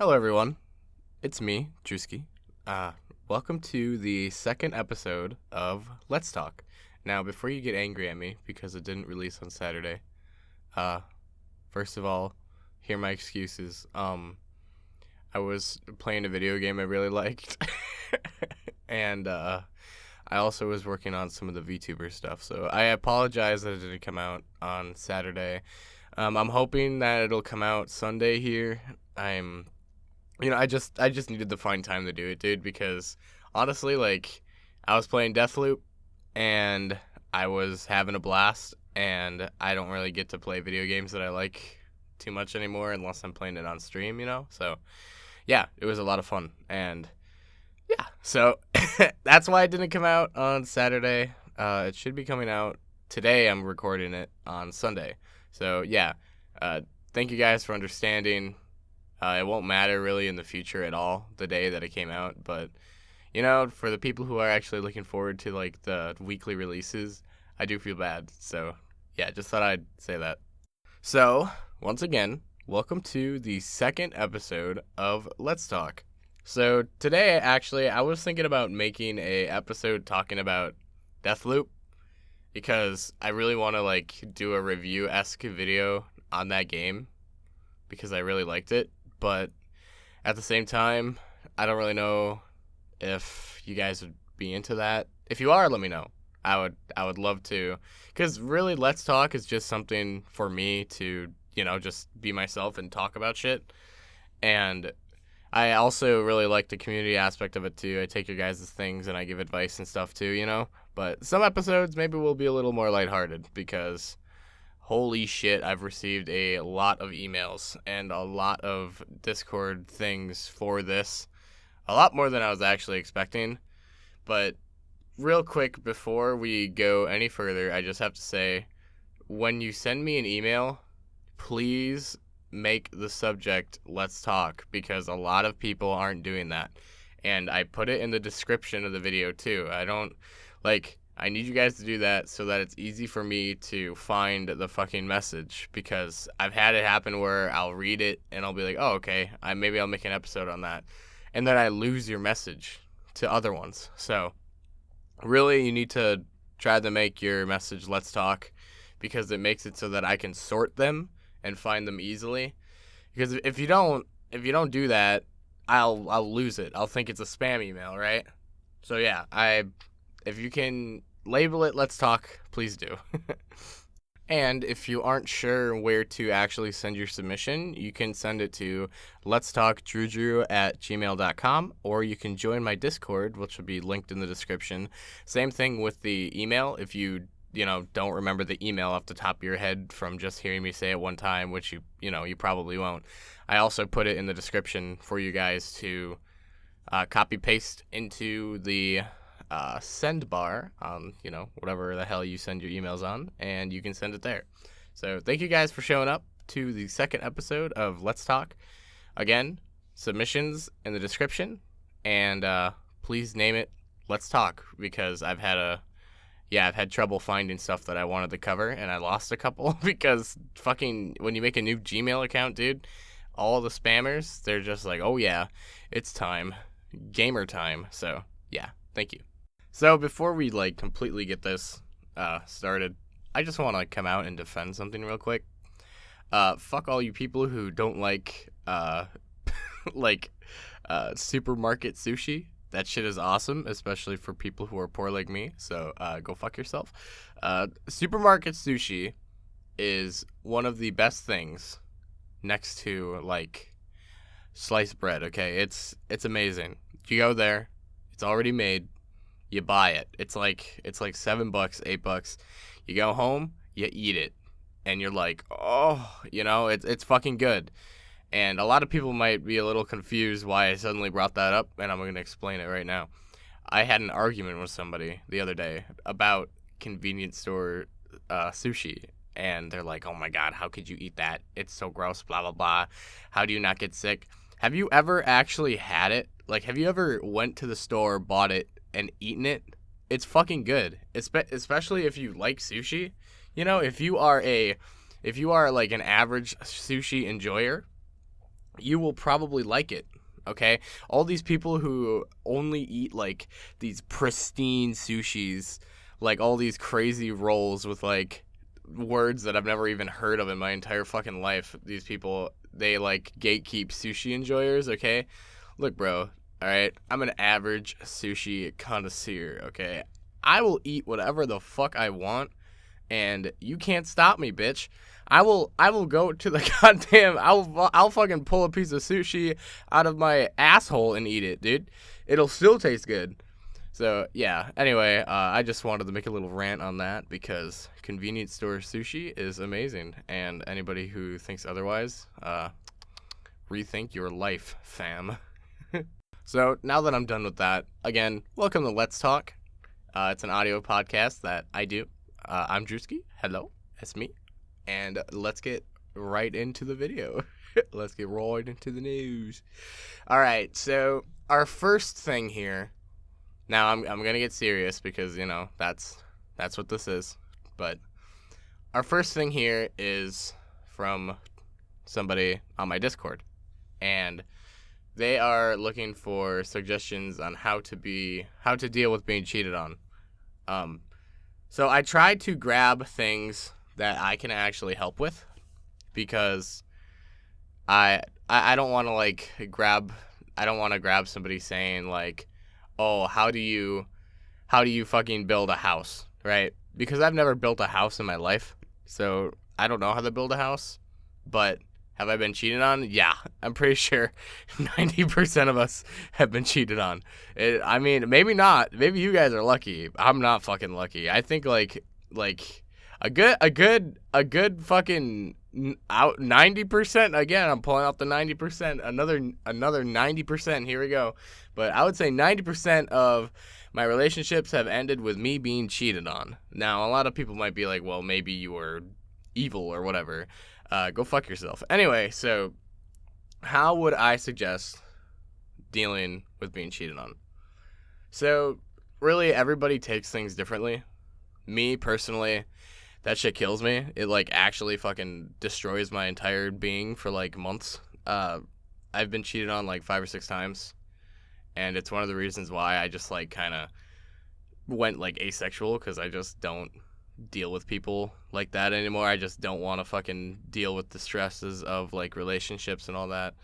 Hello, everyone. It's me, Drewski. Uh, Welcome to the second episode of Let's Talk. Now, before you get angry at me because it didn't release on Saturday, uh, first of all, hear my excuses. I was playing a video game I really liked, and I also was working on some of the VTuber stuff. So I apologize that it didn't come out on Saturday. I'm hoping that it'll come out Sunday here. I just needed to find time to do it, dude, because honestly, like, I was playing Deathloop and I was having a blast, and I don't really get to play video games that I like too much anymore unless I'm playing it on stream, you know? So, yeah, it was a lot of fun, and yeah, so that's why it didn't come out on Saturday. It should be coming out today. I'm recording it on Sunday. So, yeah, thank you guys for understanding. It won't matter really in the future at all, the day that it came out, but for the people who are actually looking forward to like the weekly releases, I do feel bad. So, yeah, just thought I'd say that. So, once again, welcome to the second episode of Let's Talk. So, today actually I was thinking about making a episode talking about Deathloop because I really want to like do a review-esque video on that game because I really liked it. But at the same time, I don't really know if you guys would be into that. If you are, let me know. I would love to, because really, Let's Talk is just something for me to just be myself and talk about shit. And I also really like the community aspect of it too. I take your guys' things and I give advice and stuff too. But some episodes maybe will be a little more lighthearted because holy shit, I've received a lot of emails and a lot of Discord things for this. A lot more than I was actually expecting. But real quick, before we go any further, I just have to say, when you send me an email, please make the subject Let's Talk, because a lot of people aren't doing that. And I put it in the description of the video too. I need you guys to do that so that it's easy for me to find the fucking message, because I've had it happen where I'll read it and I'll be like, oh, okay, maybe I'll make an episode on that. And then I lose your message to other ones. So really, you need to try to make your message Let's Talk, because it makes it so that I can sort them and find them easily. Because if you don't do that, I'll lose it. I'll think it's a spam email, right? So yeah, if you can label it Let's Talk, please do. And if you aren't sure where to actually send your submission, you can send it to letstalkdrewdrew@gmail.com, or you can join my Discord, which will be linked in the description. Same thing with the email. If you don't remember the email off the top of your head from just hearing me say it one time, which you probably won't, I also put it in the description for you guys to copy paste into the send bar on whatever the hell you send your emails on, and you can send it there. So thank you guys for showing up to the second episode of Let's Talk. Again, submissions in the description, and please name it Let's Talk, because I've had trouble finding stuff that I wanted to cover, and I lost a couple because fucking when you make a new Gmail account, dude, all the spammers, they're just like, oh yeah, it's time, gamer time. So yeah, thank you. So before we completely get this started, I just want to come out and defend something real quick. Fuck all you people who don't like supermarket sushi. That shit is awesome, especially for people who are poor like me. So go fuck yourself. Supermarket sushi is one of the best things next to sliced bread. Okay, it's amazing. You go there, it's already made. You buy it. It's like $7, $8. You go home, you eat it, and you're like, oh, it's fucking good. And a lot of people might be a little confused why I suddenly brought that up, and I'm going to explain it right now. I had an argument with somebody the other day about convenience store sushi, and they're like, oh my god, how could you eat that? It's so gross, blah, blah, blah. How do you not get sick? Have you ever actually had it? Have you ever went to the store, bought it, and eaten it? It's fucking good, especially if you like sushi. If you are an average sushi enjoyer, you will probably like it. Okay, all these people who only eat like these pristine sushis, like all these crazy rolls with like words that I've never even heard of in my entire fucking life. These people, they like gatekeep sushi enjoyers. Okay, look, bro. All right, I'm an average sushi connoisseur. Okay, I will eat whatever the fuck I want, and you can't stop me, bitch. I will go to the goddamn. I'll fucking pull a piece of sushi out of my asshole and eat it, dude. It'll still taste good. So yeah. Anyway, I just wanted to make a little rant on that because convenience store sushi is amazing, and anybody who thinks otherwise, rethink your life, fam. So now that I'm done with that, again, welcome to Let's Talk. It's an audio podcast that I do. I'm Drewski. Hello, it's me. And let's get right into the video. Let's get right into the news. All right, so our first thing here. Now I'm gonna get serious because that's what this is. But our first thing here is from somebody on my Discord, and they are looking for suggestions on how to deal with being cheated on. So I tried to grab things that I can actually help with because I don't want to grab somebody saying like, "Oh, how do you fucking build a house?" right? Because I've never built a house in my life. So I don't know how to build a house. But have I been cheated on? Yeah, I'm pretty sure 90% of us have been cheated on. I mean, maybe not. Maybe you guys are lucky. I'm not fucking lucky. I think like a good fucking out 90%. Again, I'm pulling out the 90%. Another 90%. Here we go. But I would say 90% of my relationships have ended with me being cheated on. Now, a lot of people might be like, well, maybe you were evil or whatever. Go fuck yourself. Anyway, so how would I suggest dealing with being cheated on? So really, everybody takes things differently. Me, personally, that shit kills me. It, actually fucking destroys my entire being for, months. I've been cheated on, 5 or 6 times. And it's one of the reasons why I just, kind of went, asexual, because I just don't deal with people like that anymore. I just don't want to fucking deal with the stresses of relationships and all that.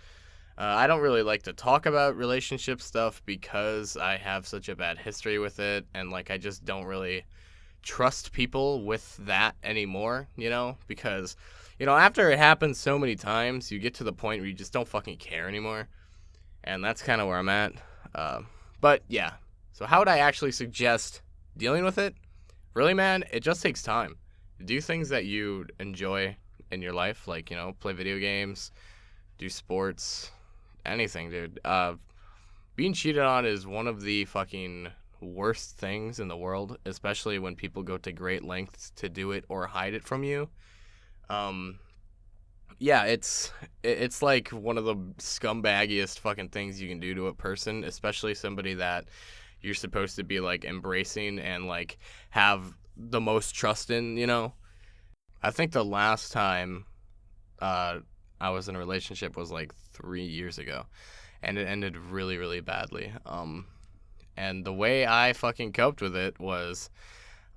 I don't really like to talk about relationship stuff because I have such a bad history with it, and I just don't really trust people with that anymore, because after it happens so many times, you get to the point where you just don't fucking care anymore, and that's kind of where I'm at. But yeah, so how would I actually suggest dealing with it? Really, man, it just takes time. Do things that you enjoy in your life, play video games, do sports, anything, dude. Being cheated on is one of the fucking worst things in the world, especially when people go to great lengths to do it or hide it from you. Yeah, it's like one of the scumbaggiest fucking things you can do to a person, especially somebody that you're supposed to be embracing and have the most trust in, I think the last time I was in a relationship was 3 years ago, and it ended really, really badly. And the way I fucking coped with it was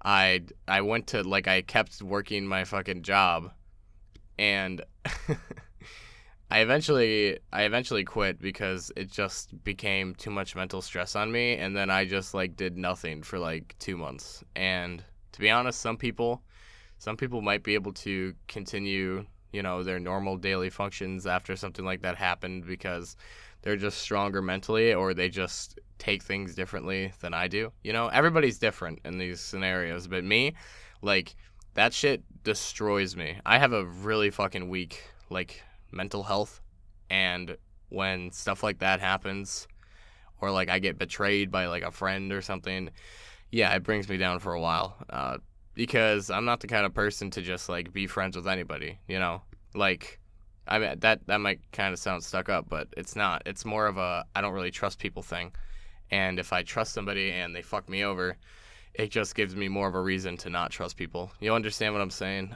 I went to I kept working my fucking job, and I eventually quit because it just became too much mental stress on me, and then I just did nothing for 2 months. And to be honest, some people might be able to continue, their normal daily functions after something like that happened because they're just stronger mentally, or they just take things differently than I do. Everybody's different in these scenarios, but me, that shit destroys me. I have a really fucking weak mental health, and when stuff like that happens, or I get betrayed by a friend or something, yeah, it brings me down for a while, because I'm not the kind of person to just be friends with anybody, I mean, that might kind of sound stuck up, but it's not. It's more of a I don't really trust people thing, and if I trust somebody and they fuck me over, it just gives me more of a reason to not trust people. You understand what I'm saying?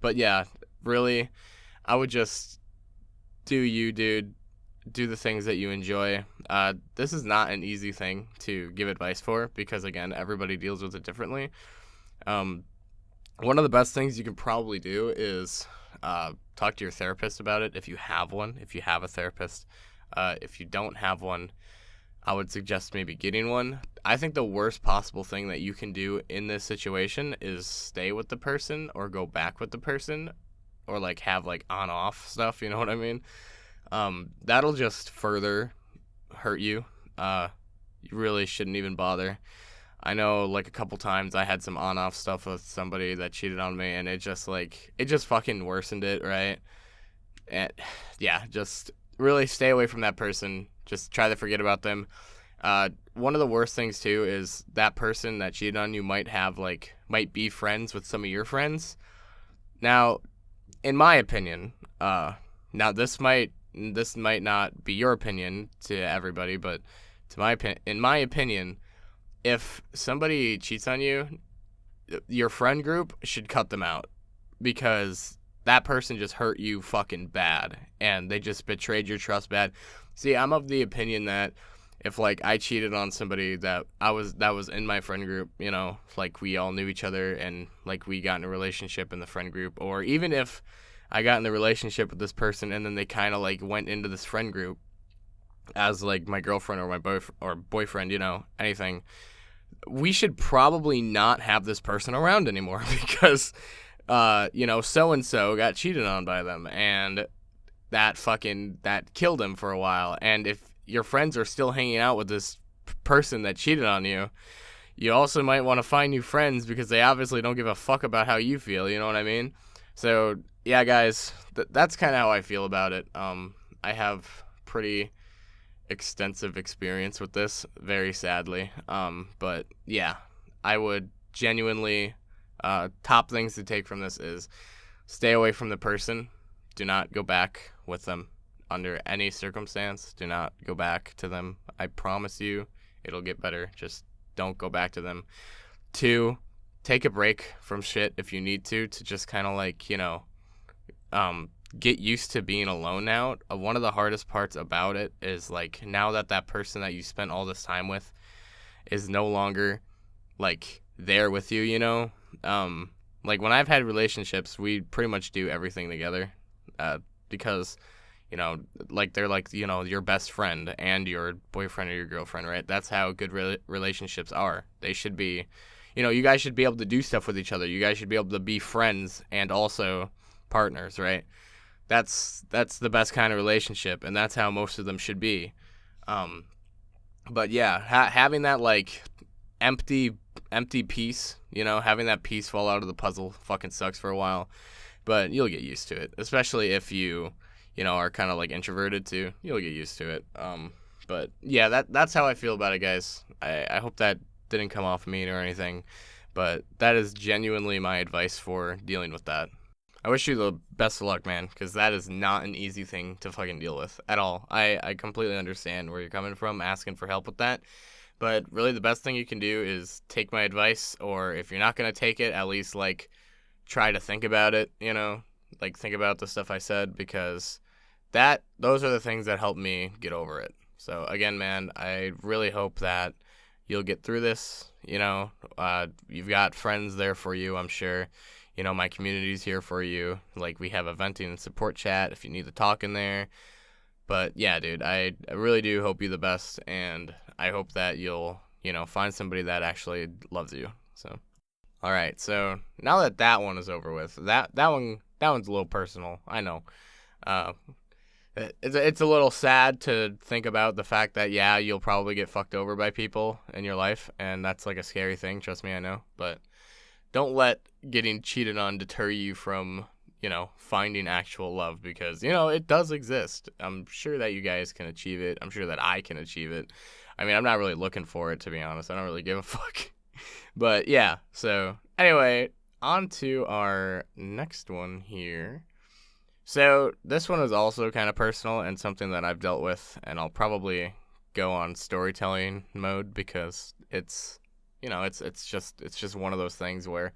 But yeah, really, I would just do you, dude. Do the things that you enjoy. This is not an easy thing to give advice for because, again, everybody deals with it differently. One of the best things you can probably do is talk to your therapist about it if you have one, if you have a therapist. If you don't have one, I would suggest maybe getting one. I think the worst possible thing that you can do in this situation is stay with the person or go back with the person or like have like on-off stuff, you know what I mean? That'll just further hurt you. You really shouldn't even bother. I know like a couple times I had some on-off stuff with somebody that cheated on me and it just fucking worsened it, right? And yeah, just really stay away from that person. Just try to forget about them. One of the worst things too is that person that cheated on you might be friends with some of your friends. Now, in my opinion, now this might not be your opinion to everybody, but in my opinion, if somebody cheats on you, your friend group should cut them out because that person just hurt you fucking bad and they just betrayed your trust bad. See, I'm of the opinion that if like I cheated on somebody that was in my friend group, you know, like we all knew each other and like we got in a relationship in the friend group, or even if I got in the relationship with this person and then they kind of like went into this friend group as like my girlfriend or my boyfriend, you know, anything, we should probably not have this person around anymore because, you know, so-and-so got cheated on by them and that killed him for a while. And if your friends are still hanging out with this person that cheated on you, you also might want to find new friends because they obviously don't give a fuck about how you feel, you know what I mean? So, yeah, guys, that's kind of how I feel about it. I have pretty extensive experience with this, very sadly. But, yeah, I would genuinely, top things to take from this is stay away from the person. Do not go back with them under any circumstance. Do not go back to them. I promise you it'll get better. Just don't go back to them. 2, take a break from shit if you need to just kind of like, you know, get used to being alone now. One of the hardest parts about it is like now that person that you spent all this time with is no longer like there with you, you know? Like when I've had relationships, we pretty much do everything together. Because, you know, like they're like, you know, your best friend and your boyfriend or your girlfriend, right? That's how good relationships are. They should be, you know, you guys should be able to do stuff with each other. You guys should be able to be friends and also partners, right? That's the best kind of relationship, and that's how most of them should be. But yeah, having that like empty piece, you know, having that piece fall out of the puzzle fucking sucks for a while. But you'll get used to it, especially if you know, are kind of like introverted too. You'll get used to it. But yeah, that's how I feel about it, guys. I hope that didn't come off mean or anything, but that is genuinely my advice for dealing with that. I wish you the best of luck, man, because that is not an easy thing to fucking deal with at all. I completely understand where you're coming from, asking for help with that. But really the best thing you can do is take my advice, or if you're not going to take it, at least like try to think about it, you know, like think about the stuff I said, because those are the things that help me get over it. So again, man, I really hope that you'll get through this. You know, you've got friends there for you, I'm sure. You know, my community's here for you. Like, we have a venting and support chat if you need to talk in there. But yeah, dude, I really do hope you the best, and I hope that you'll, you know, find somebody that actually loves you. So, all right. So now that one is over with, that one's a little personal. I know. It's a little sad to think about the fact that, yeah, you'll probably get fucked over by people in your life, and that's like a scary thing. Trust me, I know. But don't let getting cheated on deter you from, you know, finding actual love, because, you know, it does exist. I'm sure that you guys can achieve it. I'm sure that I can achieve it. I mean, I'm not really looking for it, to be honest. I don't really give a fuck. But yeah, so anyway, on to our next one here. So this one is also kind of personal and something that I've dealt with, and I'll probably go on storytelling mode because it's, you know, it's just one of those things where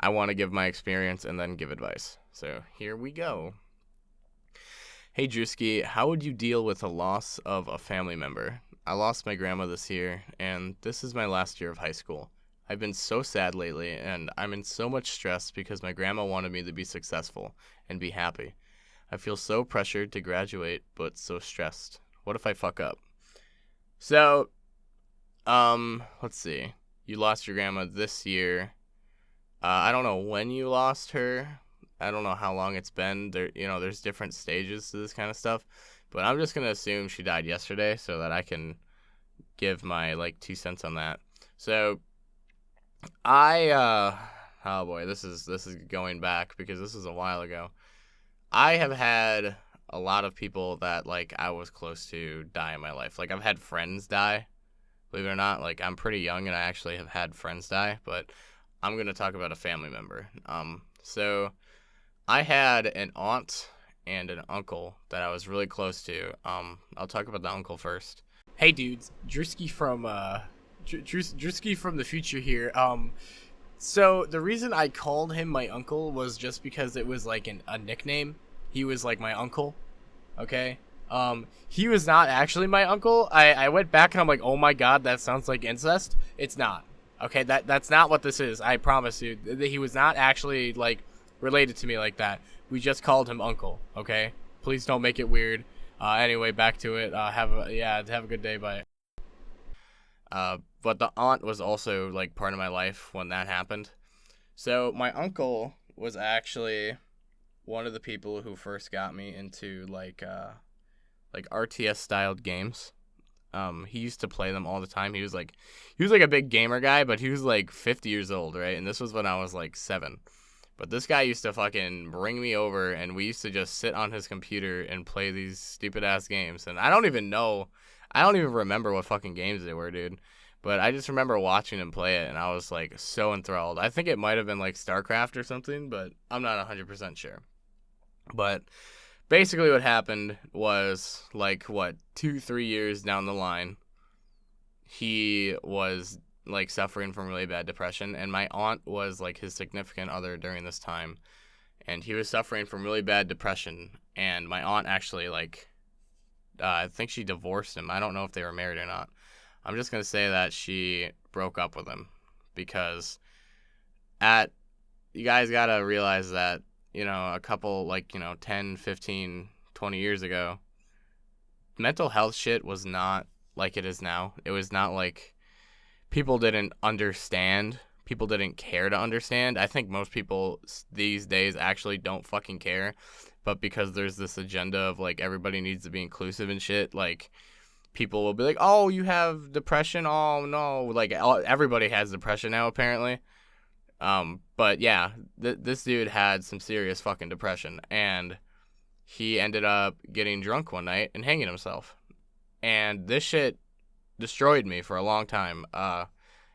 I want to give my experience and then give advice. So here we go. Hey Drewski, how would you deal with the loss of a family member? I lost my grandma this year, and this is my last year of high school. I've been so sad lately, and I'm in so much stress because my grandma wanted me to be successful and be happy. I feel so pressured to graduate, but so stressed. What if I fuck up? So, let's see. You lost your grandma this year. I don't know when you lost her. I don't know how long it's been. There's different stages to this kind of stuff, but I'm just gonna assume she died yesterday so that I can give my 2 cents on that. So oh boy, this is going back because this is a while ago. I have had a lot of people that I was close to die in my life. I've had friends die. Believe it or not, I'm pretty young and I actually have had friends die, but I'm gonna talk about a family member. So I had an aunt and an uncle that I was really close to. I'll talk about the uncle first. Hey dudes, Drewski from Drewski from the future here. So the reason I called him my uncle was just because it was a nickname. He was my uncle. Okay. He was not actually my uncle. I went back and I'm like, oh my god, that sounds like incest. It's not. Okay, that's not what this is. I promise you. He was not actually related to me like that. We just called him uncle. Okay. Please don't make it weird. Anyway, back to it. Have a good day. Bye. But the aunt was also part of my life when that happened. So my uncle was actually one of the people who first got me into RTS styled games. He used to play them all the time. He was a big gamer guy, but he was 50 years old, right? And this was when I was 7. But this guy used to fucking bring me over, and we used to just sit on his computer and play these stupid ass games. And I don't even remember what fucking games they were, dude. But I just remember watching him play it, and I was so enthralled. I think it might have been StarCraft or something, but I'm not 100% sure. But basically what happened was 2-3 years down the line, he was suffering from really bad depression, and my aunt was his significant other during this time, and he was suffering from really bad depression, and my aunt actually I think she divorced him. I don't know if they were married or not. I'm just gonna say that she broke up with him because you guys gotta realize that a couple 10, 15, 20 years ago, mental health shit was not like it is now. It was not people didn't understand. People didn't care to understand. I think most people these days actually don't fucking care. But because there's this agenda of everybody needs to be inclusive and shit, people will be like, oh, you have depression? Oh, no. Everybody has depression now, apparently. But yeah, this dude had some serious fucking depression. And he ended up getting drunk one night and hanging himself. And this shit destroyed me for a long time.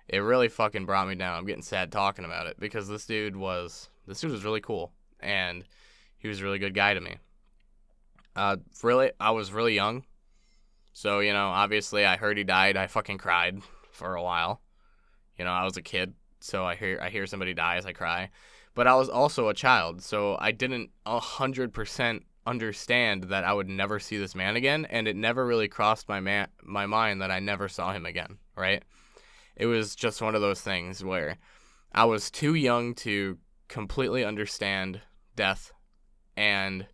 It really fucking brought me down. I'm getting sad talking about it because this dude was really cool, and he was a really good guy to me. I was really young, so obviously I heard he died. I fucking cried for a while. I was a kid, so I hear somebody dies, I cry. But I was also a child, so I didn't 100% understand that I would never see this man again, and it never really crossed my mind that I never saw him again, right? It was just one of those things where I was too young to completely understand death, and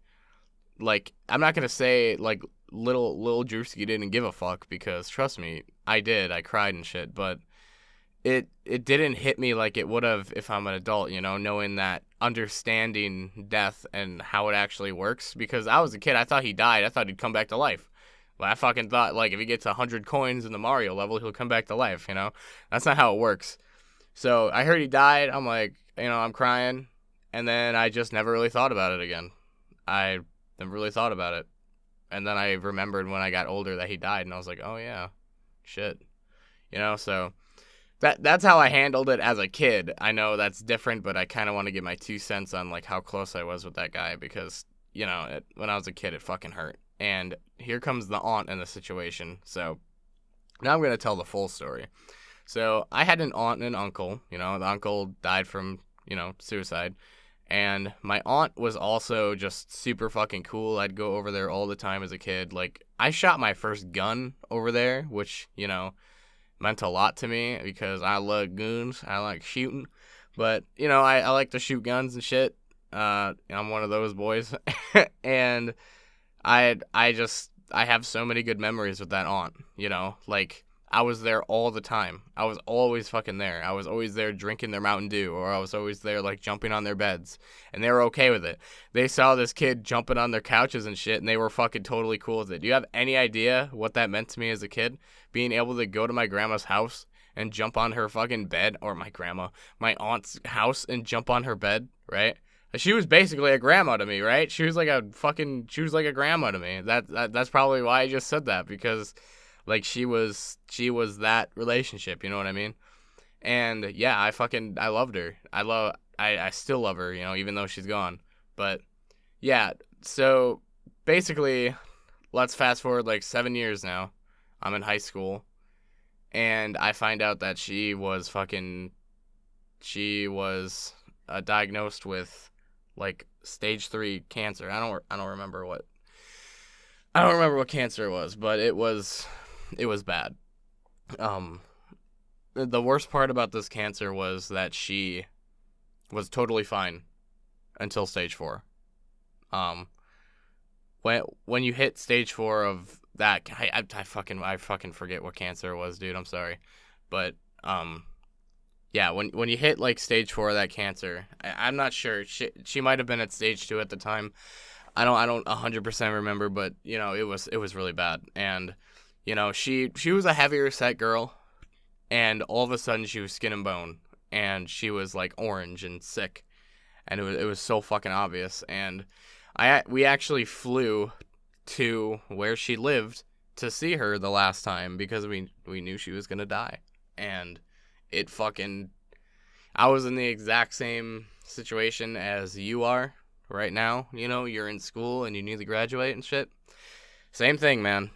I'm not gonna say little Drewski didn't give a fuck, because trust me, I did. I cried and shit, but it didn't hit me like it would have if I'm an adult, knowing that, understanding death and how it actually works. Because I was a kid, I thought he died. I thought he'd come back to life. Well, I fucking thought if he gets 100 coins in the Mario level, he'll come back to life. That's not how it works. So I heard he died. I'm I'm crying, and then I just never really thought about it again. I never really thought about it, and then I remembered when I got older that he died, and I was like, oh yeah, shit, so. That's how I handled it as a kid. I know that's different, but I kind of want to give my 2 cents on how close I was with that guy because, when I was a kid, it fucking hurt. And here comes the aunt in the situation. So now I'm going to tell the full story. So I had an aunt and an uncle. The uncle died from, suicide. And my aunt was also just super fucking cool. I'd go over there all the time as a kid. Like, I shot my first gun over there, which, you know, meant a lot to me because I love guns. I like shooting. But, you know, I like to shoot guns and shit. I'm one of those boys. And I have so many good memories with that aunt, you know? Like, I was there all the time. I was always fucking there. I was always there drinking their Mountain Dew, or I was always there, like, jumping on their beds. And they were okay with it. They saw this kid jumping on their couches and shit, and they were fucking totally cool with it. Do you have any idea what that meant to me as a kid? Being able to go to my grandma's house and jump on her fucking bed, or my aunt's house and jump on her bed, right? She was basically a grandma to me, right? She was like a grandma to me. That's probably why I just said that, because like she was that relationship, you know what I mean? And yeah, I loved her. I still love her, you know, even though she's gone. But yeah, so basically, let's fast forward like 7 years now. I'm in high school, and I find out that she was diagnosed with like stage 3 cancer. I don't remember what cancer it was, but it was bad. The worst part about this cancer was that she was totally fine until stage 4. When you hit stage 4 of that, I fucking forget what cancer it was, dude. I'm sorry, but yeah, when you hit like stage 4 of that cancer, I'm not sure. She might have been at stage 2 at the time. I don't 100% remember, but you know, it was really bad. And you know, she was a heavier set girl, and all of a sudden she was skin and bone, and she was like orange and sick, and it was so fucking obvious. And we actually flew to where she lived to see her the last time because we knew she was gonna die. And I was in the exact same situation as you are right now. You know, you're in school and you need to graduate and shit. Same thing, man.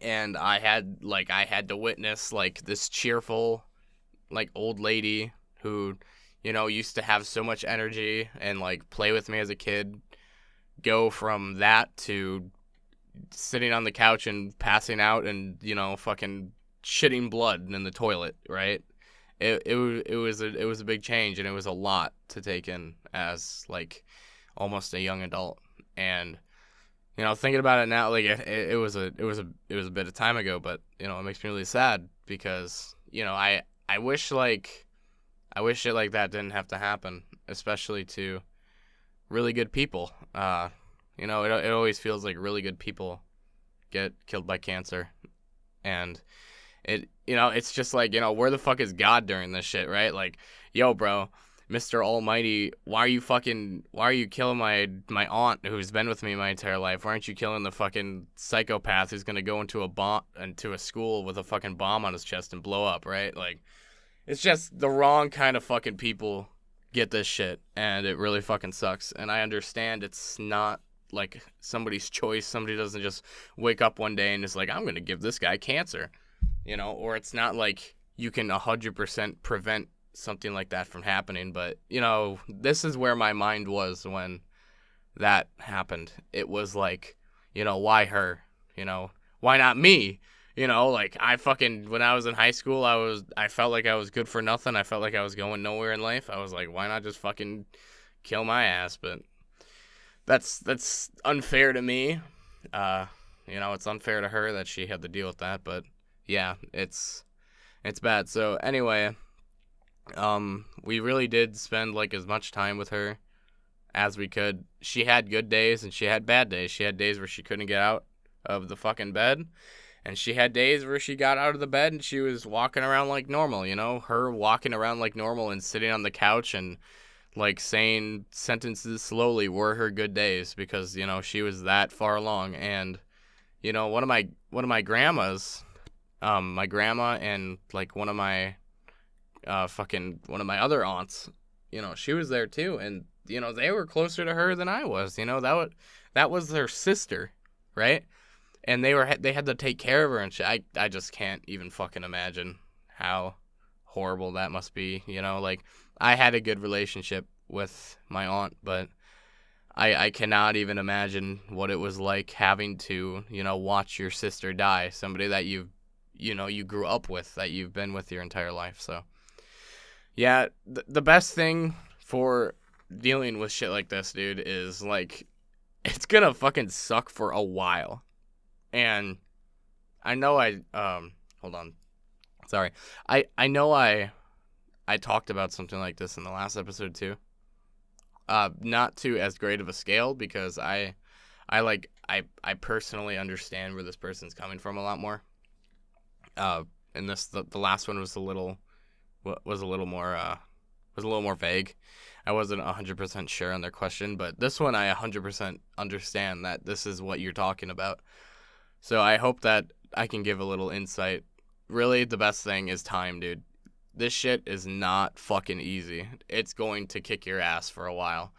And I had to witness like this cheerful, like old lady who, you know, used to have so much energy and like play with me as a kid, go from that to sitting on the couch and passing out and, you know, fucking shitting blood in the toilet, right? It was a big change, and it was a lot to take in as like almost a young adult. And you know, thinking about it now, like it was a bit of time ago, but you know, it makes me really sad because you know, I wish shit like that didn't have to happen, especially to really good people. You know, it always feels like really good people get killed by cancer, and you know, it's just like, you know, where the fuck is God during this shit, right? Like, yo, bro, Mr. Almighty, why are you killing my aunt who's been with me my entire life? Why aren't you killing the fucking psychopath who's gonna go into a school with a fucking bomb on his chest and blow up, right? Like, it's just the wrong kind of fucking people get this shit, and it really fucking sucks. And I understand it's not like somebody's choice. Somebody doesn't just wake up one day and is like, I'm gonna give this guy cancer. You know, or it's not like you can 100% prevent something like that from happening. But, you know, this is where my mind was when that happened. It was like, you know, why her? You know, why not me? You know, like when I was in high school, I felt like I was good for nothing. I felt like I was going nowhere in life. I was like, why not just fucking kill my ass? But that's unfair to me. You know, it's unfair to her that she had to deal with that, but yeah, it's bad. So anyway, we really did spend like as much time with her as we could. She had good days and she had bad days. She had days where she couldn't get out of the fucking bed, and she had days where she got out of the bed and she was walking around like normal, you know? Her walking around like normal and sitting on the couch and like saying sentences slowly were her good days because, you know, she was that far along. And you know, one of my grandmas, my grandma and like one of my other aunts, you know, she was there too, and you know, they were closer to her than I was. You know, that was their sister, right? And they had to take care of her and shit. I just can't even fucking imagine how horrible that must be. You know, like I had a good relationship with my aunt, but I cannot even imagine what it was like having to, watch your sister die, somebody that you grew up with, that you've been with your entire life. So, yeah, the best thing for dealing with shit like this, dude, is like, it's gonna fucking suck for a while. And I know hold on. Sorry. I know I talked about something like this in the last episode too. Not to as great of a scale, because I personally understand where this person's coming from a lot more. And the last one was a little more vague. I wasn't 100% sure on their question, but this one I 100% understand that this is what you're talking about. So I hope that I can give a little insight. Really, the best thing is time, dude. This shit is not fucking easy. It's going to kick your ass for a while.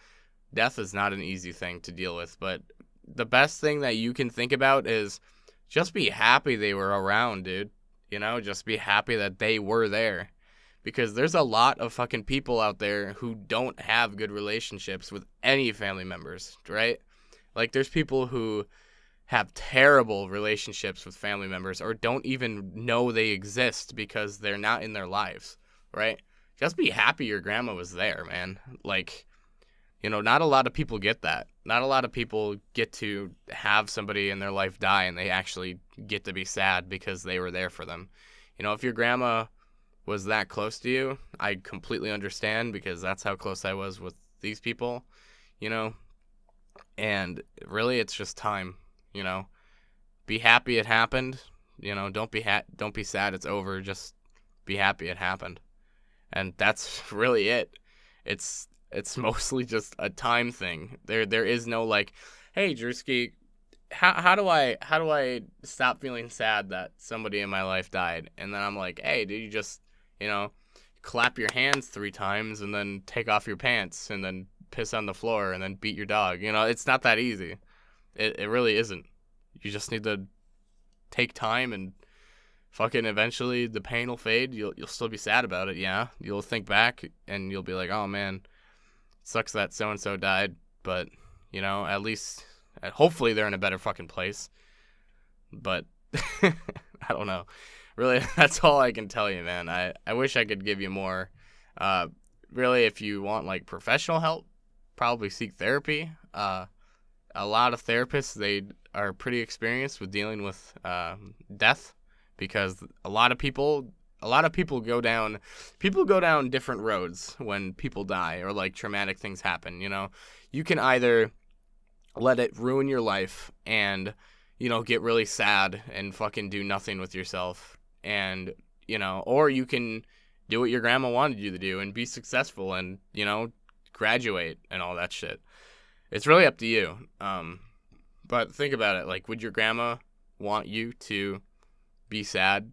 Death is not an easy thing to deal with, but the best thing that you can think about is just be happy they were around, dude. Just be happy that they were there. Because there's a lot of fucking people out there who don't have good relationships with any family members, right? Like, there's people who have terrible relationships with family members or don't even know they exist because they're not in their lives, right? Just be happy your grandma was there, man. Like, not a lot of people get that. Not a lot of people get to have somebody in their life die and they actually get to be sad because they were there for them. If your grandma was that close to you, I completely understand, because that's how close I was with these people, and really it's just time, be happy it happened, don't be sad it's over, just be happy it happened. And that's really it. It's mostly just a time thing. There is no like, hey, Drewski, how do I stop feeling sad that somebody in my life died? And then I'm like, hey, dude, you just clap your hands 3 times and then take off your pants and then piss on the floor and then beat your dog. It's not that easy. It really isn't. You just need to take time, and fucking eventually the pain will fade. You'll still be sad about it, yeah. You'll think back and you'll be like, oh man, it sucks that so-and-so died, but, at least, hopefully they're in a better fucking place. But, I don't know. Really, that's all I can tell you, man. I wish I could give you more. Really, if you want, like, professional help, probably seek therapy. A lot of therapists, they are pretty experienced with dealing with death, because a lot of people go down different roads when people die or, like, traumatic things happen, You can either let it ruin your life and, get really sad and fucking do nothing with yourself. And, or you can do what your grandma wanted you to do and be successful and, graduate and all that shit. It's really up to you. But think about it. Like, would your grandma want you to be sad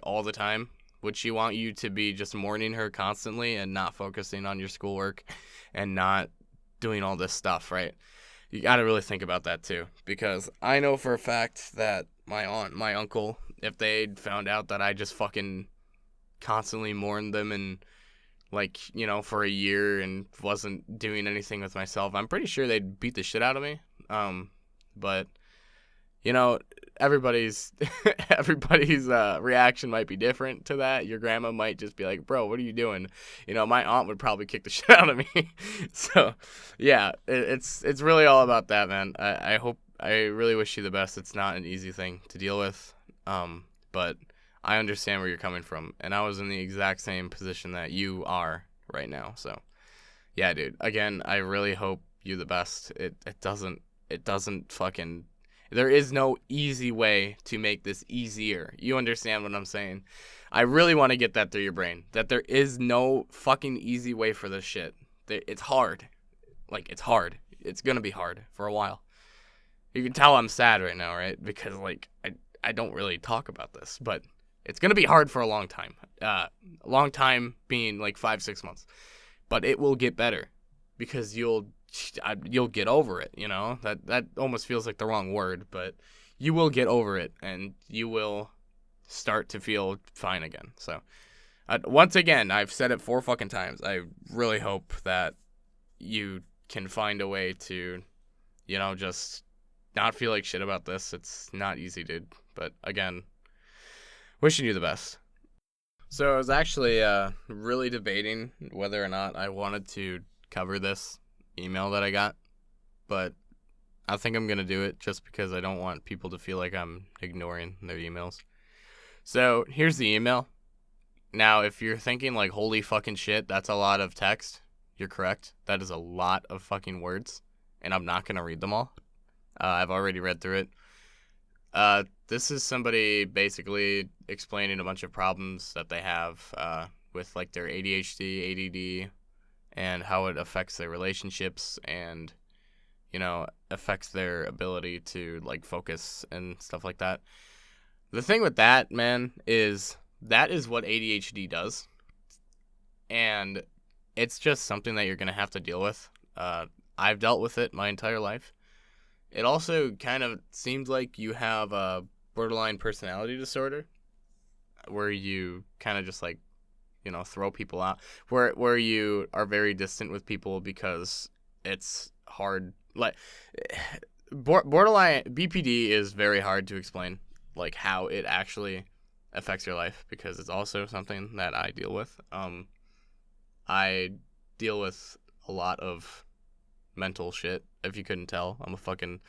all the time? Would she want you to be just mourning her constantly and not focusing on your schoolwork and not doing all this stuff, right? You got to really think about that too, because I know for a fact that my aunt, my uncle, if they'd found out that I just fucking constantly mourned them and, like, for a year and wasn't doing anything with myself, I'm pretty sure they'd beat the shit out of me. But, everybody's reaction might be different to that. Your grandma might just be like, bro, what are you doing? My aunt would probably kick the shit out of me. So, yeah, it's really all about that, man. I really wish you the best. It's not an easy thing to deal with. But I understand where you're coming from, and I was in the exact same position that you are right now. So, yeah, dude, again, I really hope you the best. It doesn't fucking, there is no easy way to make this easier. You understand what I'm saying? I really want to get that through your brain, that there is no fucking easy way for this shit. It's hard. Like, it's hard. It's gonna be hard for a while. You can tell I'm sad right now, right? Because, like, I don't really talk about this, but it's going to be hard for a long time. A long time being like 5-6 months. But it will get better, because you'll get over it, That almost feels like the wrong word, but you will get over it and you will start to feel fine again. So, Once again, I've said it 4 fucking times. I really hope that you can find a way to, just not feel like shit about this. It's not easy, dude. But again, wishing you the best. So I was actually really debating whether or not I wanted to cover this email that I got, but I think I'm going to do it just because I don't want people to feel like I'm ignoring their emails. So here's the email. Now, if you're thinking like, holy fucking shit, that's a lot of text, you're correct. That is a lot of fucking words, and I'm not going to read them all. I've already read through it. This is somebody basically explaining a bunch of problems that they have with like their ADHD, ADD, and how it affects their relationships and, affects their ability to like focus and stuff like that. The thing with that, man, is that is what ADHD does. And it's just something that you're going to have to deal with. I've dealt with it my entire life. It also kind of seems like you have a borderline personality disorder where you kind of just like, throw people out, where you are very distant with people because it's hard. Like borderline BPD is very hard to explain, like how it actually affects your life, because it's also something that I deal with. I deal with a lot of mental shit. If you couldn't tell, I'm a fucking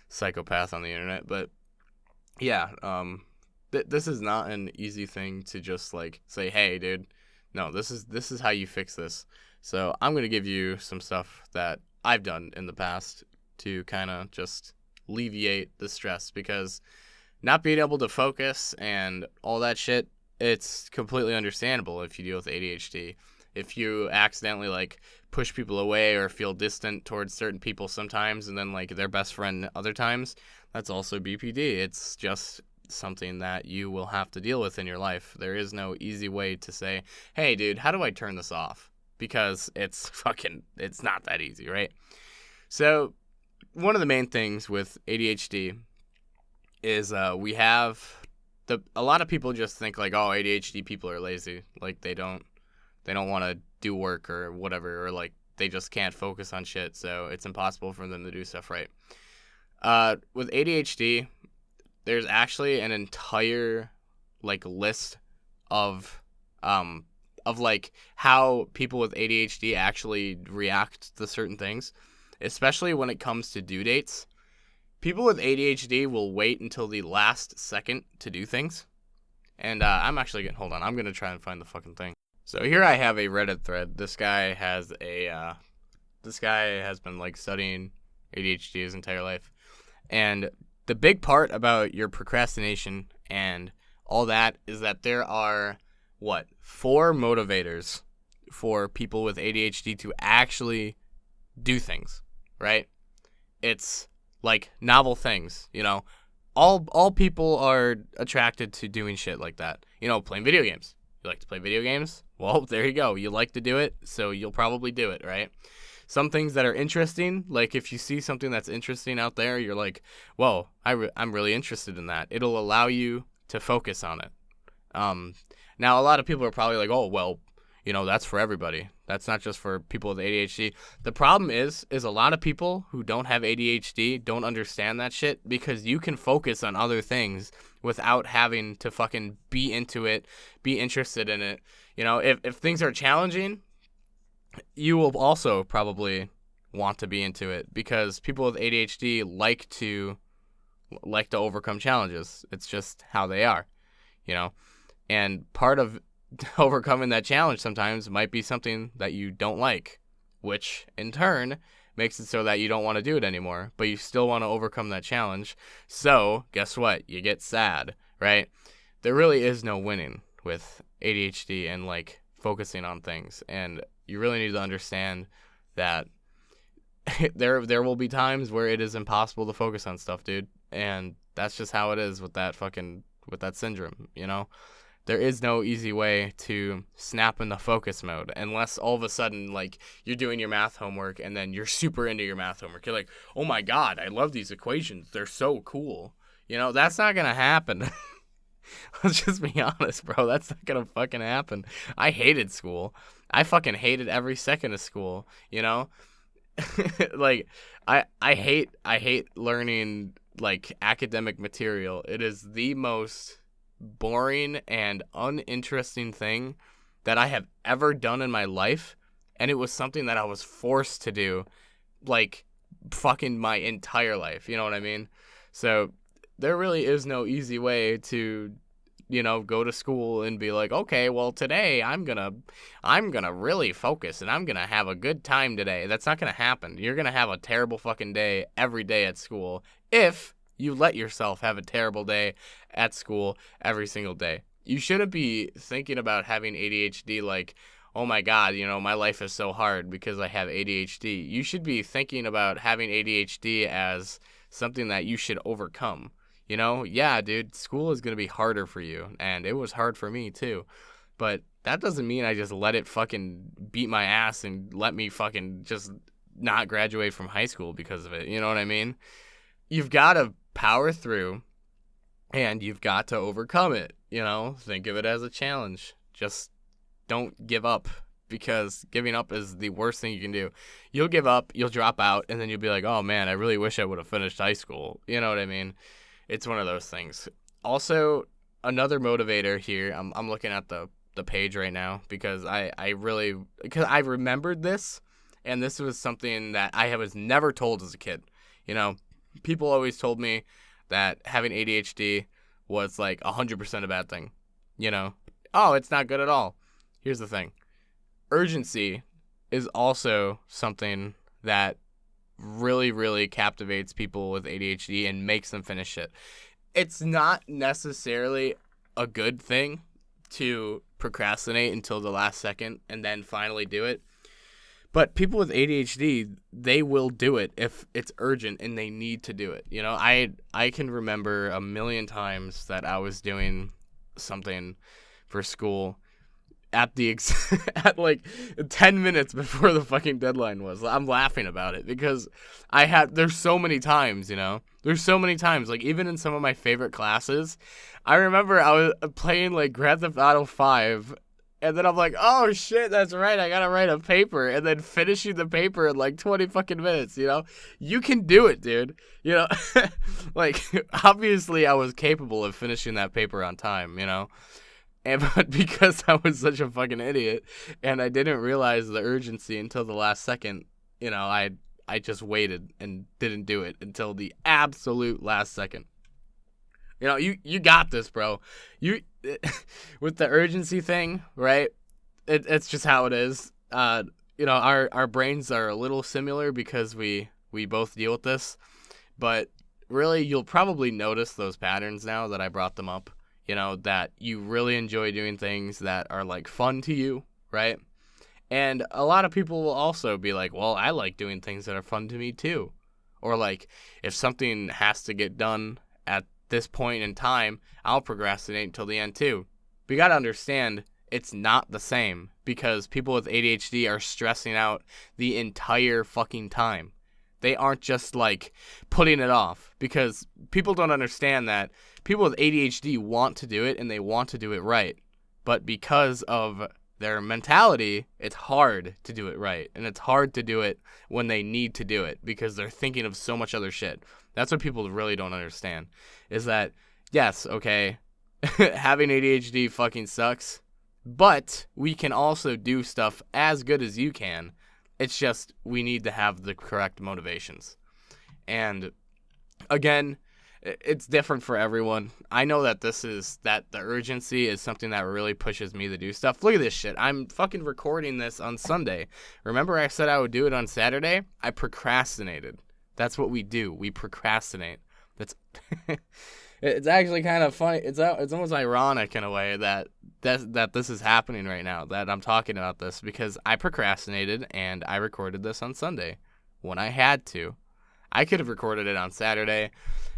psychopath on the internet. But yeah, this is not an easy thing to just like say, hey, dude, no, this is how you fix this. So I'm gonna give you some stuff that I've done in the past to kind of just alleviate the stress, because not being able to focus and all that shit, it's completely understandable if you deal with ADHD. If you accidentally like push people away or feel distant towards certain people sometimes and then like their best friend other times, that's also BPD. It's just something that you will have to deal with in your life. There is no easy way to say, hey dude, how do I turn this off? Because it's not that easy, right? So one of the main things with ADHD is we have a lot of people just think like, oh, ADHD people are lazy, like they don't want to do work or whatever, or like they just can't focus on shit, so it's impossible for them to do stuff right. With ADHD, there's actually an entire like list of like how people with ADHD actually react to certain things, especially when it comes to due dates. People with ADHD will wait until the last second to do things. And I'm actually going to, hold on, I'm going to try and find the fucking thing. So here I have a Reddit thread. This guy has been like studying ADHD his entire life. And the big part about your procrastination and all that is that there are, 4 motivators for people with ADHD to actually do things, right? It's like novel things, all people are attracted to doing shit like that. Playing video games. You like to play video games? Well, there you go. You like to do it, so you'll probably do it, right? Some things that are interesting, like if you see something that's interesting out there, you're like, whoa, I'm really interested in that. It'll allow you to focus on it. Now, a lot of people are probably like, oh, well, that's for everybody. That's not just for people with ADHD. The problem is a lot of people who don't have ADHD don't understand that shit, because you can focus on other things without having to fucking be into it, be interested in it. If things are challenging, you will also probably want to be into it, because people with ADHD like to overcome challenges. It's just how they are, and part of overcoming that challenge sometimes might be something that you don't like, which in turn makes it so that you don't want to do it anymore, but you still want to overcome that challenge. So guess what? You get sad, right? There really is no winning with ADHD and like focusing on things, and you really need to understand that there will be times where it is impossible to focus on stuff, dude, and that's just how it is with that syndrome. There is no easy way to snap into focus mode unless all of a sudden, like, you're doing your math homework and then you're super into your math homework. You're like, oh my God, I love these equations. They're so cool. That's not going to happen. Let's just be honest, bro. That's not gonna fucking happen. I hated school. I fucking hated every second of school, you know? Like I hate learning like academic material. It is the most boring and uninteresting thing that I have ever done in my life, and it was something that I was forced to do like fucking my entire life, you know what I mean? So there really is no easy way to, go to school and be like, okay, well today I'm gonna really focus and I'm gonna have a good time today. That's not gonna happen. You're gonna have a terrible fucking day every day at school if you let yourself have a terrible day at school every single day. You shouldn't be thinking about having ADHD like, oh my God, my life is so hard because I have ADHD. You should be thinking about having ADHD as something that you should overcome. Yeah, dude, school is going to be harder for you. And it was hard for me too. But that doesn't mean I just let it fucking beat my ass and let me fucking just not graduate from high school because of it. You know what I mean? You've got to power through and you've got to overcome it. Think of it as a challenge. Just don't give up, because giving up is the worst thing you can do. You'll give up, you'll drop out, and then you'll be like, oh man, I really wish I would have finished high school. You know what I mean? It's one of those things. Also, another motivator here, I'm looking at the page right now because because I remembered this, and this was something that I was never told as a kid. People always told me that having ADHD was like 100% a bad thing. Oh, it's not good at all. Here's the thing. Urgency is also something that really, really captivates people with ADHD and makes them finish it. It's not necessarily a good thing to procrastinate until the last second and then finally do it. But people with ADHD, they will do it if it's urgent and they need to do it. I can remember a million times that I was doing something for school at at like 10 minutes before the fucking deadline was. I'm laughing about it because there's so many times, there's so many times, like even in some of my favorite classes, I remember I was playing like Grand Theft Auto 5, and then I'm like, oh shit, that's right, I gotta write a paper, and then finishing the paper in like 20 fucking minutes, you can do it, dude, like obviously I was capable of finishing that paper on time, but because I was such a fucking idiot and I didn't realize the urgency until the last second, I just waited and didn't do it until the absolute last second. You got this, bro. With the urgency thing, right? It's just how it is. Our brains are a little similar because we both deal with this, but really you'll probably notice those patterns now that I brought them up. That you really enjoy doing things that are like fun to you, right? And a lot of people will also be like, well, I like doing things that are fun to me too. Or like, if something has to get done at this point in time, I'll procrastinate until the end too. But you gotta understand, it's not the same, because people with ADHD are stressing out the entire fucking time. They aren't just like putting it off, because people don't understand that people with ADHD want to do it and they want to do it right. But because of their mentality, it's hard to do it right. And it's hard to do it when they need to do it because they're thinking of so much other shit. That's what people really don't understand, is that, yes, okay, having ADHD fucking sucks, but we can also do stuff as good as you can. It's just we need to have the correct motivations. And again, it's different for everyone. I know that the urgency is something that really pushes me to do stuff. Look at this shit. I'm fucking recording this on Sunday. Remember I said I would do it on Saturday? I procrastinated. That's what we do. We procrastinate. That's it's actually kind of funny. It's almost ironic in a way that this is happening right now, that I'm talking about this, because I procrastinated and I recorded this on Sunday when I had to. I could have recorded it on Saturday,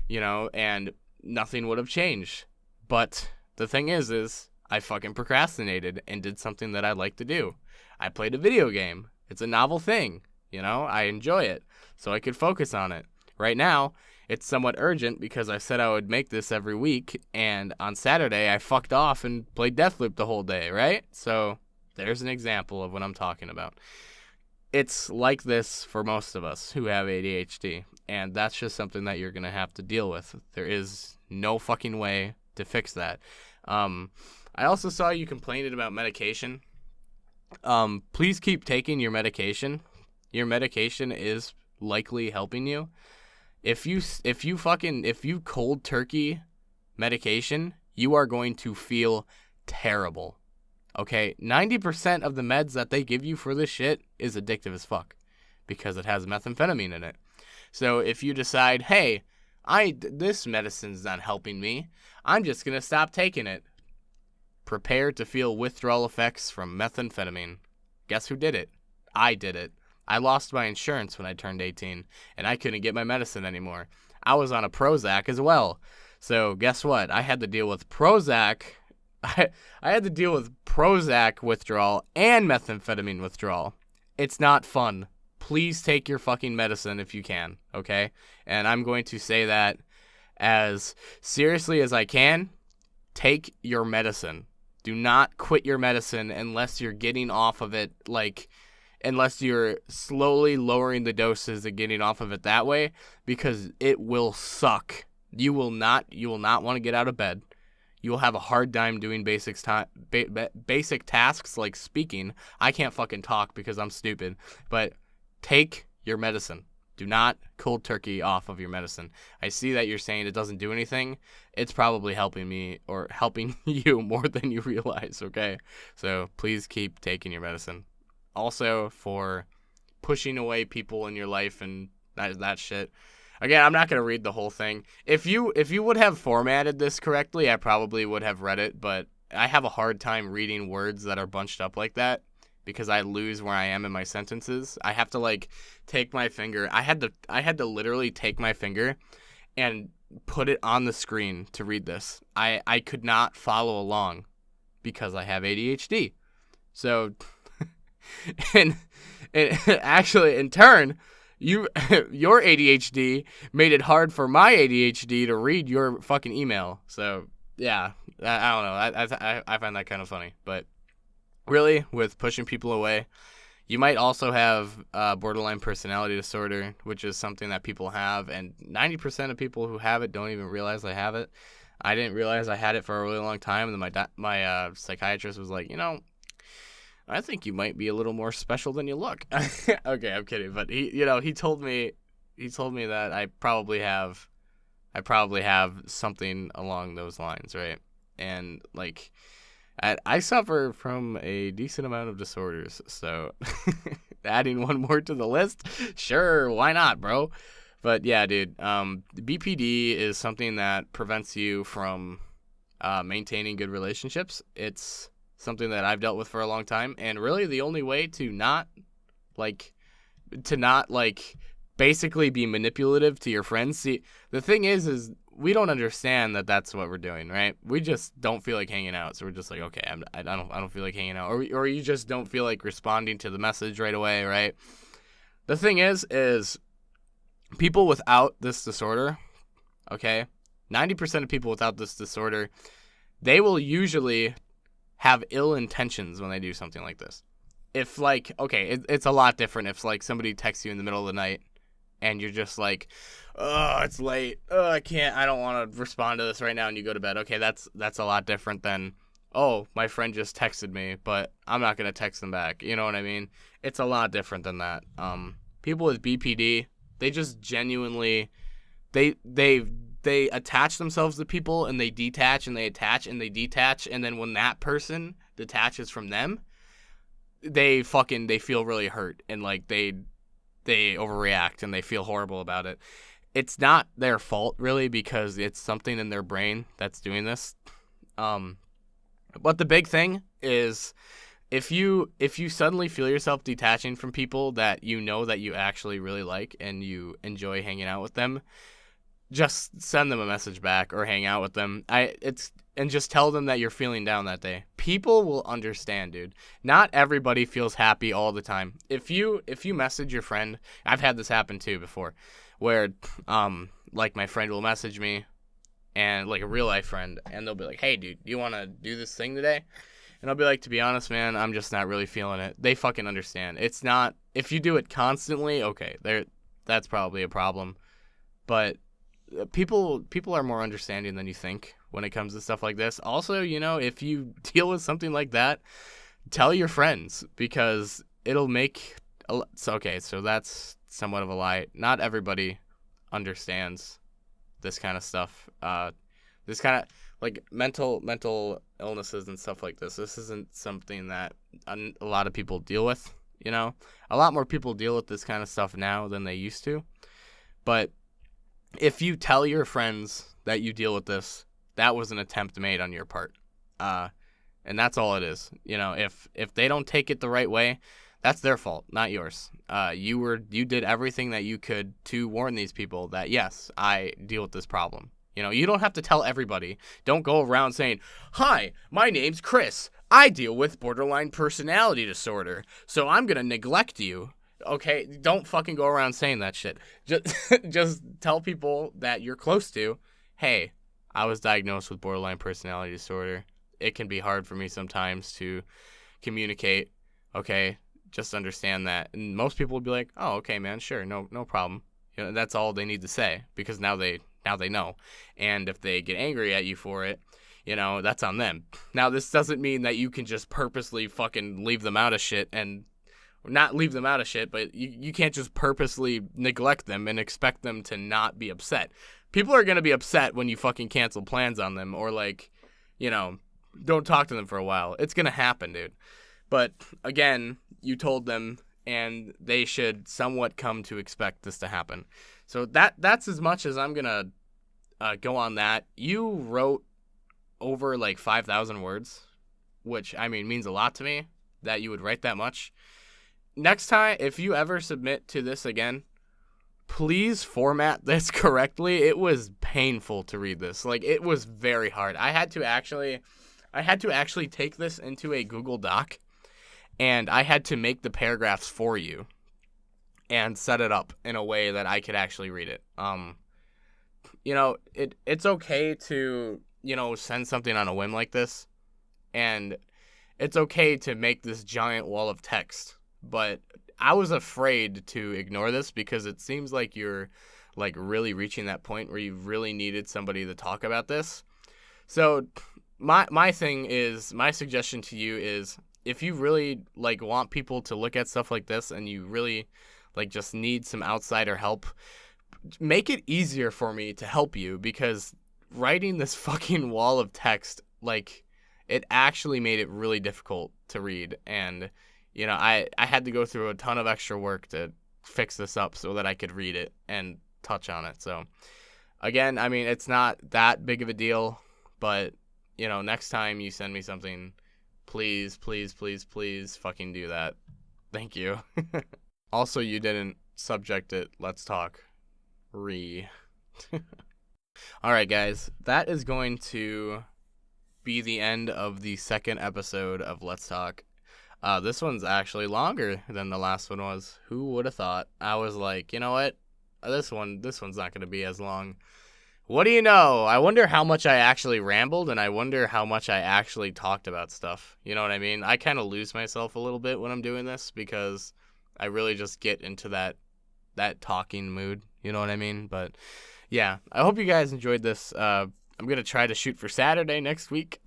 and nothing would have changed. But the thing is I fucking procrastinated and did something that I like to do. I played a video game. It's a novel thing, I enjoy it, so I could focus on it. Right now, it's somewhat urgent because I said I would make this every week, and on Saturday I fucked off and played Deathloop the whole day, right? So there's an example of what I'm talking about. It's like this for most of us who have ADHD, and that's just something that you're going to have to deal with. There is no fucking way to fix that. I also saw you complaining about medication. Please keep taking your medication. Your medication is likely helping you. If you cold turkey medication, you are going to feel terrible. Okay, 90% of the meds that they give you for this shit is addictive as fuck because it has methamphetamine in it. So if you decide, hey, this medicine's not helping me, I'm just going to stop taking it. Prepare to feel withdrawal effects from methamphetamine. Guess who did it? I did it. I lost my insurance when I turned 18, and I couldn't get my medicine anymore. I was on a Prozac as well. So guess what? I had to deal with Prozac. I had to deal with Prozac withdrawal and methamphetamine withdrawal. It's not fun. Please take your fucking medicine if you can, okay? And I'm going to say that as seriously as I can. Take your medicine. Do not quit your medicine unless you're getting off of it, unless you're slowly lowering the doses and getting off of it that way, because it will suck. You will not want to get out of bed. You will have a hard time doing basic tasks like speaking. I can't fucking talk because I'm stupid. But take your medicine. Do not cold turkey off of your medicine. I see that you're saying it doesn't do anything. It's probably helping me or helping you more than you realize, okay? So please keep taking your medicine. Also, for pushing away people in your life and that shit. Again, I'm not going to read the whole thing. If you would have formatted this correctly, I probably would have read it, but I have a hard time reading words that are bunched up like that because I lose where I am in my sentences. I have to take my finger. I had to literally take my finger and put it on the screen to read this. I could not follow along because I have ADHD. So and actually in turn, your ADHD made it hard for my ADHD to read your fucking email. So yeah, I don't know. I find that kind of funny. But really, with pushing people away, you might also have borderline personality disorder, which is something that people have, and 90% of people who have it don't even realize they have it. I didn't realize I had it for a really long time, and then my psychiatrist was like, I think you might be a little more special than you look. Okay, I'm kidding, but he told me that I probably have something along those lines, right? And I suffer from a decent amount of disorders, so adding one more to the list, sure, why not, bro? But yeah, dude, BPD is something that prevents you from maintaining good relationships. It's something that I've dealt with for a long time, and really the only way to not basically be manipulative to your friends. See, the thing is we don't understand that that's what we're doing, right? We just don't feel like hanging out, so we're just like, okay, I don't feel like hanging out, or you just don't feel like responding to the message right away, right? The thing is people without this disorder, okay, 90% of people without this disorder, they will usually have ill intentions when they do something like this. If it's a lot different if somebody texts you in the middle of the night and you're just like, oh, it's late, oh, I don't want to respond to this right now, and you go to bed. Okay, that's a lot different than, oh, my friend just texted me, but I'm not gonna text them back. You know what I mean? It's a lot different than that. People with BPD, they just genuinely, they attach themselves to people, and they detach and they attach and they detach, and then when that person detaches from them, they feel really hurt, and they overreact and they feel horrible about it. It's not their fault really, because it's something in their brain that's doing this. But the big thing is if you suddenly feel yourself detaching from people that that you actually really like and you enjoy hanging out with them, just send them a message back or hang out with them. And just tell them that you're feeling down that day. People will understand, dude. Not everybody feels happy all the time. If you message your friend, I've had this happen too before, where like my friend will message me, and like a real life friend, and they'll be like, hey dude, you want to do this thing today? And I'll be like, to be honest, man, I'm just not really feeling it. They fucking understand. It's not, if you do it constantly, okay, that's probably a problem. But people are more understanding than you think when it comes to stuff like this. Also, if you deal with something like that, tell your friends, because it'll make so that's somewhat of a lie. Not everybody understands this kind of stuff. This kind of like mental illnesses and stuff like this. This isn't something that a lot of people deal with. A lot more people deal with this kind of stuff now than they used to. But if you tell your friends that you deal with this, that was an attempt made on your part. And that's all it is. If they don't take it the right way, that's their fault, not yours. You did everything that you could to warn these people that, yes, I deal with this problem. You don't have to tell everybody. Don't go around saying, hi, my name's Chris. I deal with borderline personality disorder, so I'm going to neglect you. Okay, don't fucking go around saying that shit. Just tell people that you're close to, hey, I was diagnosed with borderline personality disorder. It can be hard for me sometimes to communicate. Okay, just understand that. And most people will be like, oh, okay, man, sure, no problem. That's all they need to say, because now they know. And if they get angry at you for it, that's on them. Now, this doesn't mean that you can just purposely fucking leave them out of shit, and not leave them out of shit, but you can't just purposely neglect them and expect them to not be upset. People are going to be upset when you fucking cancel plans on them, or don't talk to them for a while. It's going to happen, dude. But again, you told them, and they should somewhat come to expect this to happen. So that's as much as I'm going to go on that. You wrote over 5,000 words, which, means a lot to me that you would write that much. Next time, if you ever submit to this again, please format this correctly. It was painful to read this. It was very hard. I had to actually take this into a Google Doc, and I had to make the paragraphs for you and set it up in a way that I could actually read it. It's okay to, send something on a whim like this, and it's okay to make this giant wall of text, but I was afraid to ignore this because it seems like you're really reaching that point where you really needed somebody to talk about this. So my suggestion to you is, if you really want people to look at stuff like this, and you really just need some outsider help, make it easier for me to help you, because writing this fucking wall of text, it actually made it really difficult to read. And I had to go through a ton of extra work to fix this up so that I could read it and touch on it. So again, it's not that big of a deal, but next time you send me something, please fucking do that. Thank you. Also, you didn't subject it, let's talk. Alright, guys, that is going to be the end of the second episode of Let's Talk. This one's actually longer than the last one was. Who would have thought? I was like, you know what? This one's not going to be as long. What do you know? I wonder how much I actually rambled, and I wonder how much I actually talked about stuff. You know what I mean? I kind of lose myself a little bit when I'm doing this, because I really just get into that talking mood. You know what I mean? But yeah, I hope you guys enjoyed this. I'm going to try to shoot for Saturday next week.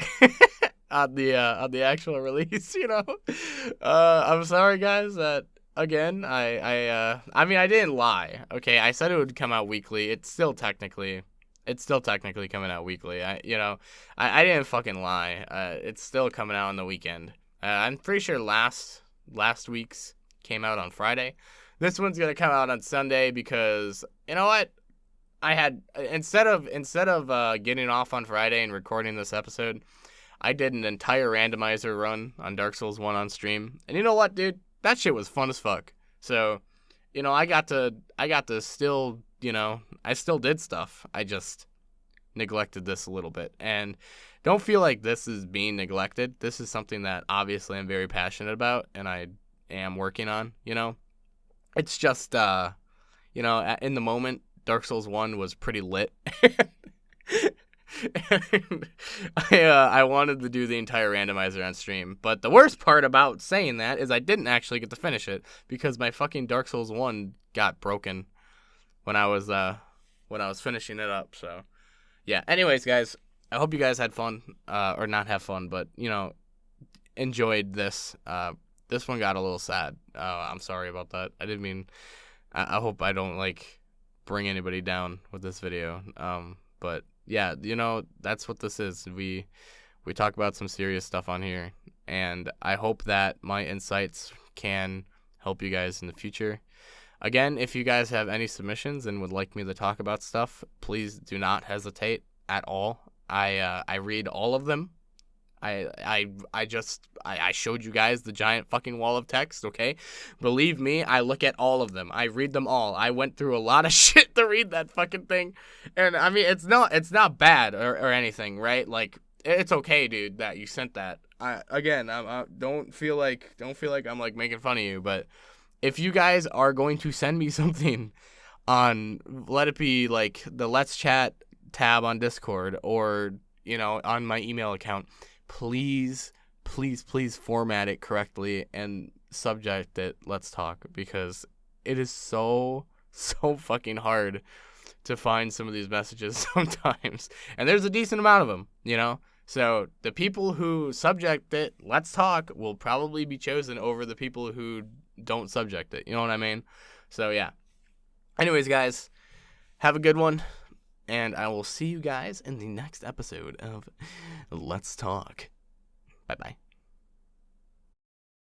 On the actual release, I'm sorry, guys, that again I didn't lie. Okay, I said it would come out weekly. It's still technically coming out weekly. I didn't fucking lie. It's still coming out on the weekend. I'm pretty sure last week's came out on Friday. This one's gonna come out on Sunday, because you know what? I had instead of getting off on Friday and recording this episode, I did an entire randomizer run on Dark Souls 1 on stream. And you know what, dude? That shit was fun as fuck. So, I got to still, I still did stuff. I just neglected this a little bit. And don't feel like this is being neglected. This is something that obviously I'm very passionate about, and I am working on, It's just, in the moment, Dark Souls 1 was pretty lit. And I wanted to do the entire randomizer on stream. But the worst part about saying that is I didn't actually get to finish it because my fucking Dark Souls 1 got broken when I was finishing it up. So, yeah. Anyways, guys, I hope you guys had fun, or not have fun, but, you know, enjoyed this. This one got a little sad. I'm sorry about that. I didn't mean. I hope I don't like bring anybody down with this video. But yeah, you know, that's what this is. We talk about some serious stuff on here, and I hope that my insights can help you guys in the future. Again, if you guys have any submissions and would like me to talk about stuff, please do not hesitate at all. I read all of them. I showed you guys the giant fucking wall of text, okay? Believe me, I look at all of them. I read them all. I went through a lot of shit to read that fucking thing. And I mean, it's not bad or anything, right? Like, it's okay, dude, that you sent that. I don't feel like I'm like making fun of you, but if you guys are going to send me something let it be like the Let's Chat tab on Discord or, you know, on my email account, please format it correctly and subject it Let's Talk, because it is so fucking hard to find some of these messages sometimes. And there's a decent amount of them, you know? So the people who subject it Let's Talk will probably be chosen over the people who don't subject it. You know what I mean? So, yeah. Anyways, guys, have a good one. And I will see you guys in the next episode of Let's Talk. Bye-bye.